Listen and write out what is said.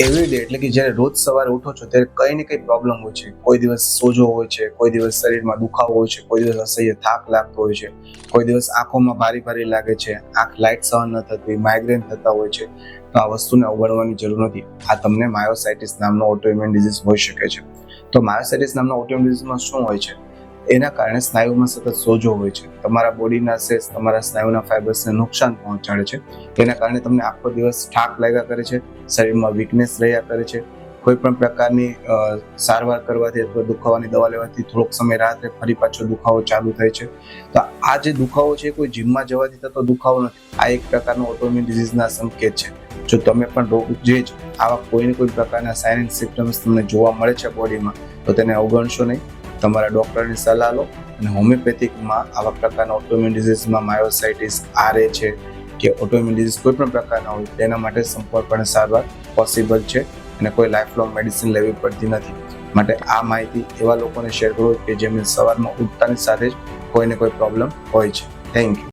Every day એટલે કે જ્યારે રોજ સવારે ઉઠો છો ત્યારે કંઈ ને કંઈ પ્રોબ્લેમ હોય છે. કોઈ દિવસ સોજો હોય છે, કોઈ દિવસ શરીરમાં દુખાવો હોય છે, કોઈ દિવસ અસહ્ય થાક લાગતો હોય છે, કોઈ દિવસ આંખોમાં ભારી ભારી લાગે છે, આંખ લાઇટ સહન ન થતી, માઇગ્રેન થતા હોય છે. તો આ વસ્તુને અવગણવાની જરૂર નથી. આ તમને માયોસાઇટિસ નામનો ઓટોઇમ્યુન ડિઝીઝ હોઈ શકે છે. તો માયોસાઇટિસ નામનો ઓટોઇમ્યુન ડિઝીઝમાં શું હોય છે? એના કારણે સ્નાયુમાં સતત સોજો હોય છે. તમારા બોડીના સેલ્સ તમારા સ્નાયુના ફાઇબર્સને નુકસાન પહોંચાડે છે. તેના કારણે તમને આખો દિવસ થાક લાગ્યા કરે છે, શરીરમાં વીકનેસ રહ્યા કરે છે. કોઈ પણ પ્રકારની સારવાર કરવાથી અથવા દુખાવાની દવા લેવાથી થોડોક સમય રાહત ફરી પાછો દુખાવો ચાલુ થાય છે. તો આ જે દુખાવો છે કોઈ જીમમાં જવાથી થતો દુખાવો નથી. આ એક પ્રકારનો ઓટોઇમ્યુન ડિઝીઝના સંકેત છે. જો તમે પણ રોગ જે જ આવા કોઈને કોઈ પ્રકારના સાઇન એન્ડ સિમ્પટમ્સ તમને જોવા મળે છે બોડીમાં, તો તેને અવગણશો નહીં. તમારા ડૉક્ટરની સલાહ લો. અને હોમિયોપેથિકમાં આવા પ્રકારના ઓટોઇમ્યુન ડિઝીઝમાં માયોસાઇટિસ, આરએ છે કે ઓટોઇમ્યુન ડિઝીઝ કોઈ પણ પ્રકારના હોય તેના માટે સંપૂર્ણપણે સારવાર પોસિબલ છે અને કોઈ લાઈફ લોંગ મેડિસિન લેવી પડતી નથી. માટે આ માહિતી એવા લોકોને શેર કરો કે જેમને સવારમાં ઉઠતાની સાથે જ કોઈને કોઈ પ્રોબ્લેમ હોય છે. Thank you.